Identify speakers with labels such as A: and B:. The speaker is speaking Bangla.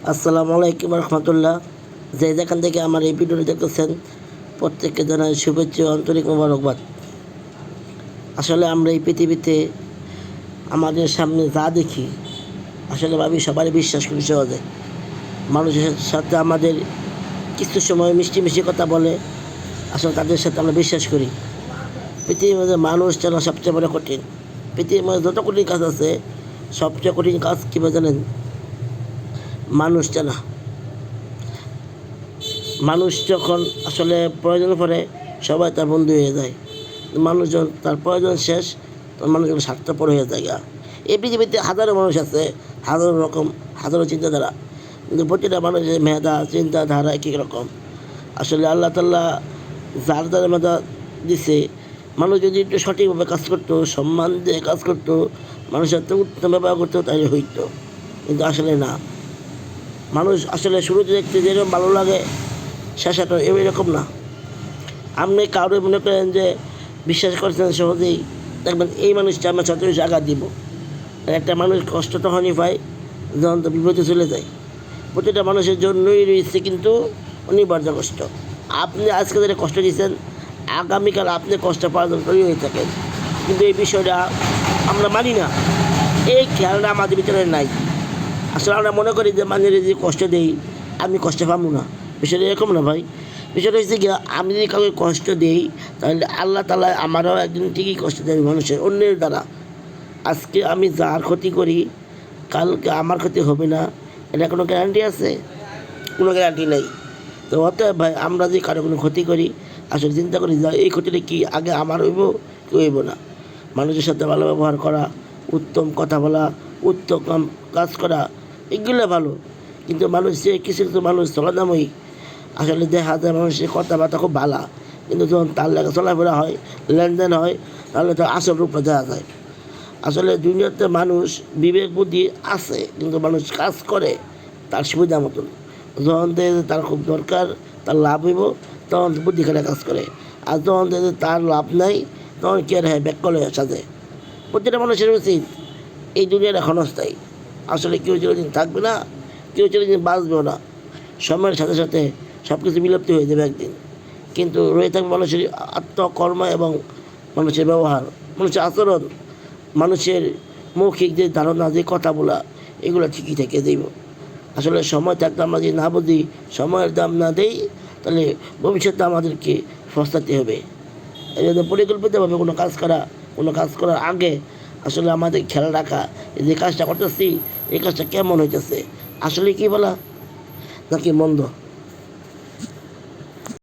A: আসসালামু আলাইকুম রহমতুল্লাহ। যে যেখান থেকে আমার এই ভিডিওটি দেখতেছেন প্রত্যেককে জানাই শুভেচ্ছা ও আন্তরিক মোবারকবাদ। আসলে আমরা এই পৃথিবীতে আমাদের সামনে যা দেখি আসলে ভাবি সবারই বিশ্বাস করি সহজে। মানুষের সাথে আমাদের কিছু সময় মিষ্টি মিষ্টি কথা বলে, আসলে তাদের সাথে আমরা বিশ্বাস করি। পৃথিবীর মধ্যে মানুষ চেনা সবচেয়ে বড় কঠিন। পৃথিবীর মধ্যে যত কঠিন কাজ আছে সবচেয়ে কঠিন কাজ কীভাবে জানেন? মানুষ চেনা। মানুষ যখন আসলে প্রয়োজন পড়ে সবাই তার বন্ধু হয়ে যায়, মানুষজন তার প্রয়োজন শেষ তখন মানুষজন স্বার্থপর হয়ে যায়। এই পৃথিবীতে হাজারো মানুষ আছে, হাজারো রকম, হাজারো চিন্তাধারা, কিন্তু প্রতিটা মানুষের মেধা চিন্তাধারা এক এক রকম। আসলে আল্লাহ তাআলা যার যার মেধা দিছে, মানুষ যদি একটু সঠিকভাবে কাজ করতো, সম্মান দিয়ে কাজ করতো, মানুষের তো উত্তম ব্যবহার করতো, তাই হইতো। কিন্তু আসলে না, মানুষ আসলে শুরুতে দেখতে যেরকম ভালো লাগে শেষাটা এরকম না। আপনি কারো মনে করেন যে বিশ্বাস করছেন সহজেই, দেখবেন এই মানুষটা আমার সাথে আঘাত দিব। একটা মানুষ কষ্ট তখনই পায় যখন তো বিপদে চলে যায়। প্রতিটা মানুষের জন্যই রয়েছে কিন্তু অনিবার্য কষ্ট। আপনি আজকে যারা কষ্ট দিচ্ছেন, আগামীকাল আপনি কষ্ট পাওয়ার জন্য তৈরি হয়ে থাকেন, কিন্তু এই বিষয়টা আমরা মানি না। এই খেয়ালটা আমাদের ভিতরে নাই। আসলে আমরা মনে করি যে মানুষের যে কষ্ট দেই আমি কষ্ট পাবো না। বিষয়টা এরকম না ভাই। বিষয়টা হচ্ছে গিয়ে আমি যদি কাউকে কষ্ট দিই তাহলে আল্লাহ তাআলা আমারও একদিন ঠিকই কষ্ট দেবে মানুষের অন্যের দ্বারা। আজকে আমি যার ক্ষতি করি কালকে আমার ক্ষতি হবে না, এটা কোনো গ্যারান্টি আছে? কোনো গ্যারান্টি নেই। তো অতএব ভাই, আমরা যে কারো কোনো ক্ষতি করি আসলে চিন্তা করি যে এই ক্ষতিটা কি আগে আমার হইব কি হইব না। মানুষের সাথে ভালো ব্যবহার করা, উত্তম কথা বলা, উত্তম কাজ করা, এগুলো ভালো। কিন্তু মানুষের কিছু কিছু মানুষ চলাদাময়ী, আসলে দেখা যায় মানুষের কথাবার্তা খুব ভালো, কিন্তু যখন তার লেগে চলাফেরা হয়, লেনদেন হয়, তাহলে তো আসল রূপটা দেখা যায়। আসলে দুনিয়াতে মানুষ বিবেক বুদ্ধি আছে, কিন্তু মানুষ কাজ করে তার সুবিধা মতন। যখন দেখে তার খুব দরকার, তার লাভ হইব, তখন বুদ্ধি খেলে কাজ করে। আর যখন দেখে তার লাভ নাই তখন কে রে ব্যাক করলে সাথে। প্রতিটা মানুষের উচিত, এই দুনিয়াটা ক্ষণস্থায়ী। আসলে কেউ চিরদিন থাকবে না, কেউ চিরদিন বাঁচবেও না। সময়ের সাথে সাথে সব কিছু বিলুপ্তি হয়ে যাবে একদিন, কিন্তু রয়ে থাকবে মানুষের আত্মকর্ম এবং মানুষের ব্যবহার, মানুষের আচরণ, মানুষের মৌখিক যে ধারণা, যে কথা বলা, এগুলো ঠিকই থেকে দেব। আসলে সময় থাকতে আমরা যদি না বুঝি, সময়ের দাম না দেই, তাহলে ভবিষ্যতে আমাদেরকে পস্তাতে হবে। এই জন্য পরিকল্পিতভাবে কোনো কাজ করার আগে আসলে আমাদের খেয়াল রাখা, যে কাজটা করতেছি এই কাজটা কেমন হইতেছে, আসলে কি বলা নাকি মন্দ।